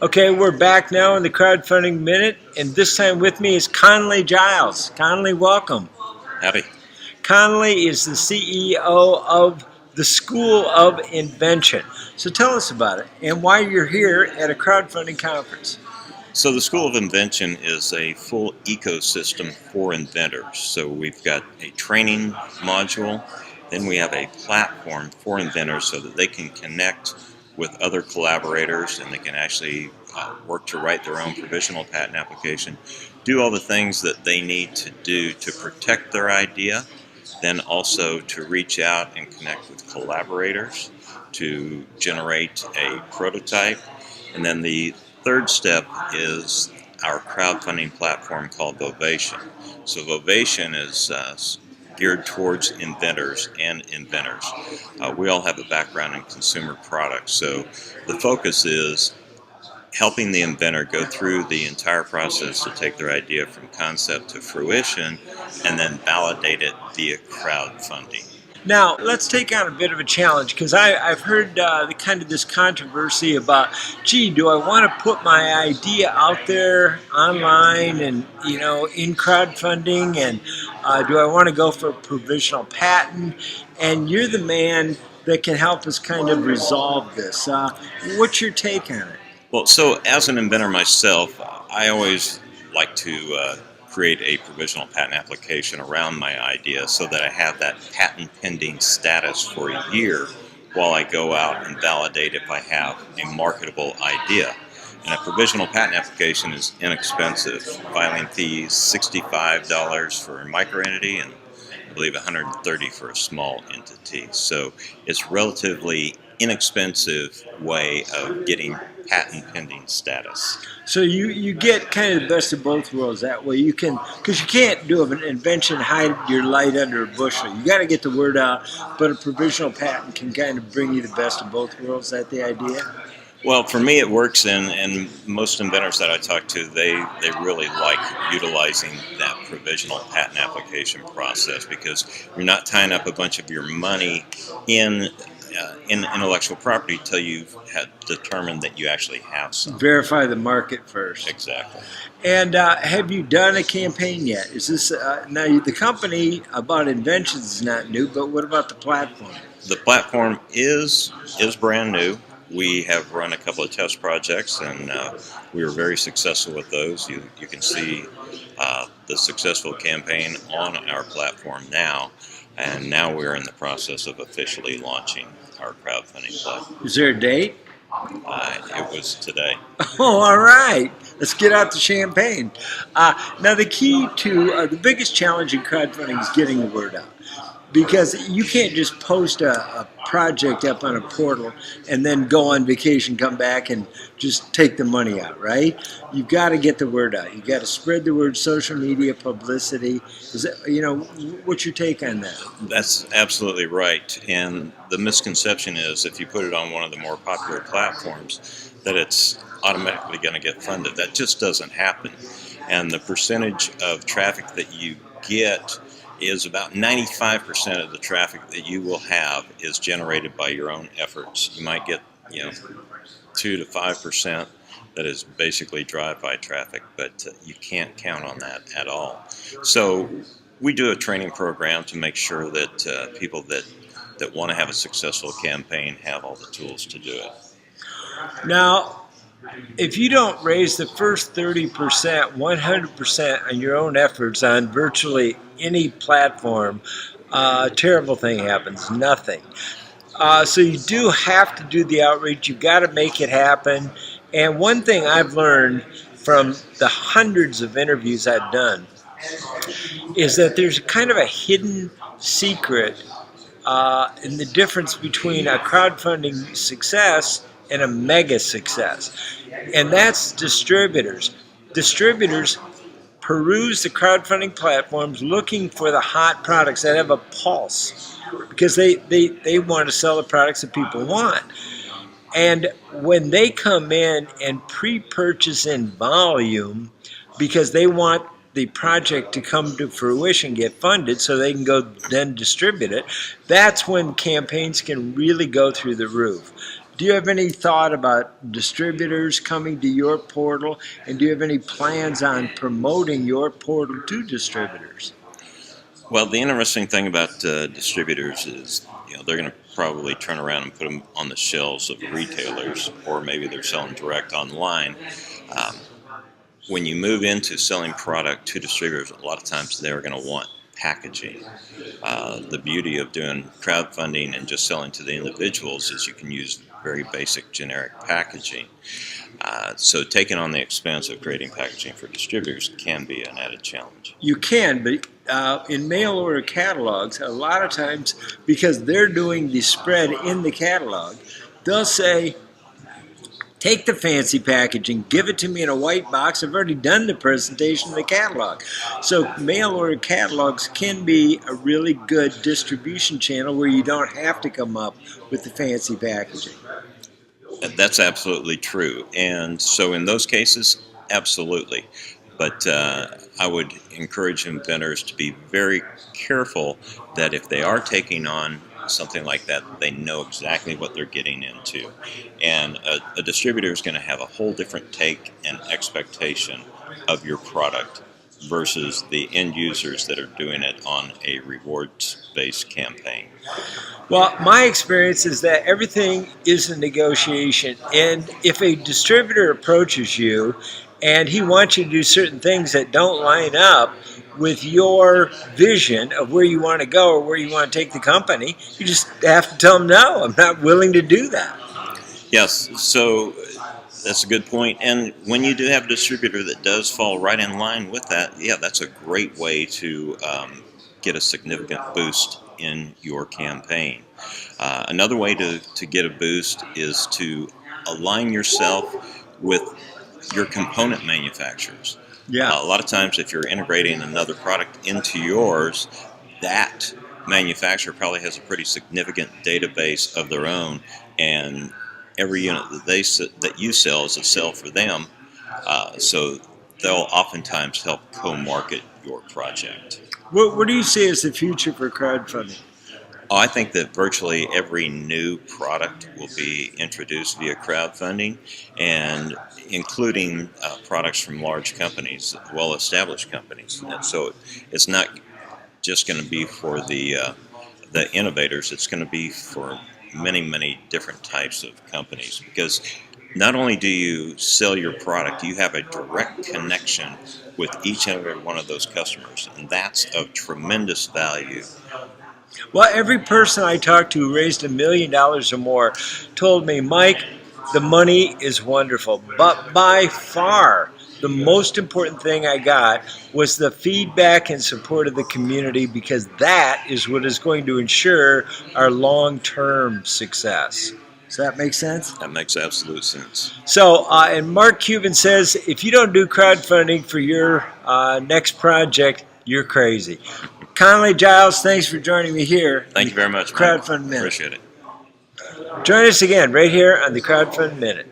Okay, we're back now in the Crowdfunding Minute, and this time with me is Conley Giles. Conley, welcome. Howdy. Conley is the CEO of the School of Invention. So tell us about it and why you're here at a crowdfunding conference. So the School of Invention is a full ecosystem for inventors. So we've got a training module, then we have a platform for inventors so that they can connect with other collaborators and they can actually work to write their own provisional patent application, do all the things that they need to do to protect their idea, then also to reach out and connect with collaborators to generate a prototype. And then the third step is our crowdfunding platform called Vovation. So Vovation is geared towards inventors and inventors. We all have a background in consumer products, so the focus is helping the inventor go through the entire process to take their idea from concept to fruition and then validate it via crowdfunding. Now, let's take on a bit of a challenge because I've heard this controversy about, gee, do I want to put my idea out there online and, in crowdfunding, and do I want to go for a provisional patent? And you're the man that can help us kind of resolve this. What's your take on it? Well, so as an inventor myself, I always like to create a provisional patent application around my idea so that I have that patent pending status for a year while I go out and validate if I have a marketable idea. And a provisional patent application is inexpensive. Filing fees $65 for a microentity and I believe $130 for a small entity. So it's relatively inexpensive way of getting patent pending status. So you get kind of the best of both worlds that way. You can, because you can't do an invention, hide your light under a bushel. You got to get the word out, but a provisional patent can kind of bring you the best of both worlds. Is that the idea? Well, for me it works, and most inventors that I talk to, they really like utilizing that provisional patent application process because you're not tying up a bunch of your money in intellectual property until you've determined that you actually have some. Verify the market first. Exactly. And have you done a campaign yet? Is this now the company about inventions is not new, but what about the platform? The platform is brand new. We have run a couple of test projects, and we were very successful with those. You can see the successful campaign on our platform now, and now we're in the process of officially launching our crowdfunding platform. Is there a date? It was today. Oh, all right. Let's get out the champagne. Now, the key to the biggest challenge in crowdfunding is getting the word out. Because you can't just post a project up on a portal and then go on vacation, come back, and just take the money out, right? You've got to get the word out. You've got to spread the word, social media, publicity. Is that, what's your take on that? That's absolutely right. And the misconception is if you put it on one of the more popular platforms, that it's automatically going to get funded. That just doesn't happen. And the percentage of traffic that you get is about 95% of the traffic that you will have is generated by your own efforts. You might get 2 to 5% that is basically drive-by traffic, but you can't count on that at all. So we do a training program to make sure that people that want to have a successful campaign have all the tools to do it. Now, if you don't raise the first 30%, 100% on your own efforts on virtually any platform, a terrible thing happens, nothing. So you do have to do the outreach. You've got to make it happen. And one thing I've learned from the hundreds of interviews I've done is that there's kind of a hidden secret in the difference between a crowdfunding success and a mega success. And that's distributors. Distributors peruse the crowdfunding platforms looking for the hot products that have a pulse because they want to sell the products that people want. And when they come in and pre-purchase in volume because they want the project to come to fruition, get funded so they can go then distribute it, that's when campaigns can really go through the roof. Do you have any thought about distributors coming to your portal, and do you have any plans on promoting your portal to distributors? Well, the interesting thing about distributors is, they're going to probably turn around and put them on the shelves of retailers, or maybe they're selling direct online. Um, when you move into selling product to distributors, a lot of times they're going to want packaging. The beauty of doing crowdfunding and just selling to the individuals is you can use very basic generic packaging. So taking on the expense of creating packaging for distributors can be an added challenge. You can, but in mail order catalogs, a lot of times, because they're doing the spread in the catalog, they'll say, take the fancy packaging, give it to me in a white box. I've already done the presentation in the catalog. So mail order catalogs can be a really good distribution channel where you don't have to come up with the fancy packaging. That's absolutely true. And so in those cases, absolutely. But I would encourage inventors to be very careful that if they are taking on something like that, they know exactly what they're getting into. And a distributor is going to have a whole different take and expectation of your product versus the end users that are doing it on a rewards-based campaign. Well, my experience is that everything is a negotiation, and if a distributor approaches you and he wants you to do certain things that don't line up with your vision of where you want to go or where you want to take the company, you just have to tell them, no, I'm not willing to do that. Yes, so that's a good point. And when you do have a distributor that does fall right in line with that, yeah, that's a great way to get a significant boost in your campaign. Another way to get a boost is to align yourself with your component manufacturers. Yeah. A lot of times if you're integrating another product into yours, that manufacturer probably has a pretty significant database of their own, and every unit that you sell is a sell for them, so they'll oftentimes help co-market your project. What do you see as the future for crowdfunding? Oh, I think that virtually every new product will be introduced via crowdfunding, and including products from large companies, well-established companies. And so it's not just going to be for the innovators. It's going to be for many, many different types of companies, because not only do you sell your product, you have a direct connection with each and every one of those customers, and that's of tremendous value. Well, every person I talked to who raised $1 million or more told me, Mike, the money is wonderful, but by far the most important thing I got was the feedback and support of the community, because that is what is going to ensure our long-term success. Does that make sense? That makes absolute sense. So, and Mark Cuban says, if you don't do crowdfunding for your next project, you're crazy. Conley Giles, thanks for joining me here. Thank you very much, Mike. Crowdfund Minute. Appreciate it. Join us again right here on the Crowdfund Minute.